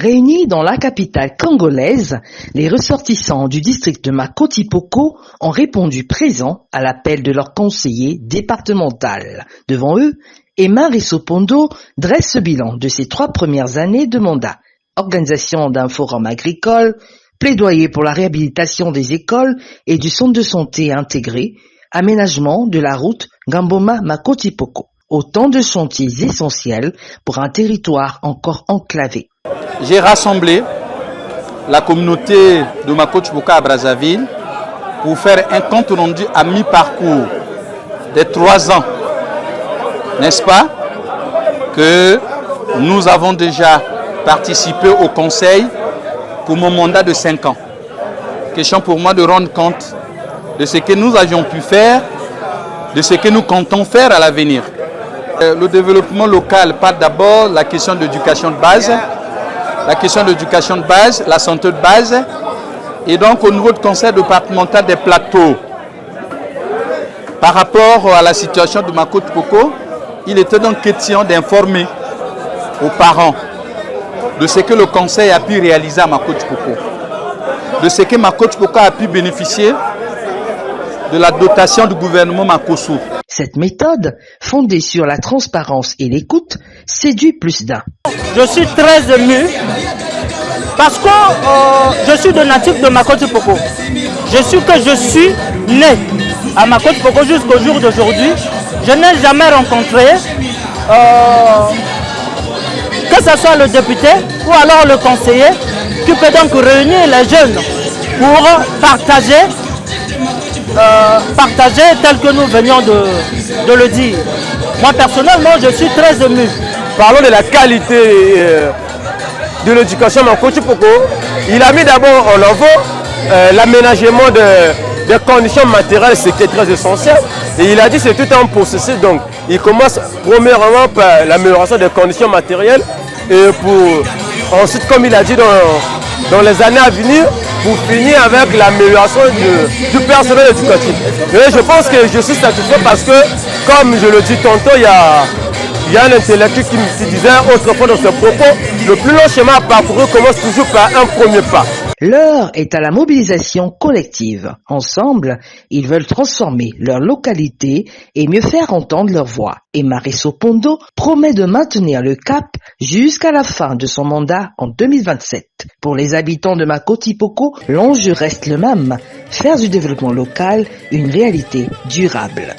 Réunis dans la capitale congolaise, les ressortissants du district de Makoti-Poko ont répondu présents à l'appel de leur conseiller départemental. Devant eux, Emma Rissopondo dresse le bilan de ses 3 premières années de mandat. Organisation d'un forum agricole, plaidoyer pour la réhabilitation des écoles et du centre de santé intégré, aménagement de la route Gamboma-Makoti-Poko. Autant de chantiers essentiels pour un territoire encore enclavé. J'ai rassemblé la communauté de Makoti-Poko à Brazzaville pour faire un compte rendu à mi-parcours des 3 ans, n'est-ce pas, que nous avons déjà participé au conseil pour mon mandat de 5 ans. Question pour moi de rendre compte de ce que nous avions pu faire, de ce que nous comptons faire à l'avenir. Le développement local part d'abord la question de l'éducation de base, la santé de base, et donc au niveau du conseil départemental des plateaux, par rapport à la situation de Makoti-Poko, il était donc question d'informer aux parents de ce que le conseil a pu réaliser à Makoti-Poko, de ce que Makoti-Poko a pu bénéficier de la dotation du gouvernement Makosso. Cette méthode, fondée sur la transparence et l'écoute, séduit plus d'un. Je suis très ému parce que je suis de natif de Makoti-Poko. Je suis né à Makoti-Poko jusqu'au jour d'aujourd'hui. Je n'ai jamais rencontré que ce soit le député ou alors le conseiller qui peut donc réunir les jeunes pour partager tel que nous venions de le dire. Moi personnellement, je suis très ému. Parlons de la qualité de l'éducation dans Makoti-Poko. Il a mis d'abord en avant l'aménagement des conditions matérielles, ce qui est très essentiel. Et il a dit que c'est tout un processus. Donc il commence premièrement par l'amélioration des conditions matérielles et pour ensuite, comme il a dit, dans les années à venir, pour finir avec l'amélioration du personnel éducatif. Et je pense que je suis satisfait parce que, comme je le dis tantôt, il y a un intellectuel qui disait autrefois dans ses propos, le plus long chemin à parcourir commence toujours par un premier pas. L'heure est à la mobilisation collective. Ensemble, ils veulent transformer leur localité et mieux faire entendre leur voix. Emma Rissopondo promet de maintenir le cap jusqu'à la fin de son mandat en 2027. Pour les habitants de Makoti-Poko, l'enjeu reste le même, faire du développement local une réalité durable.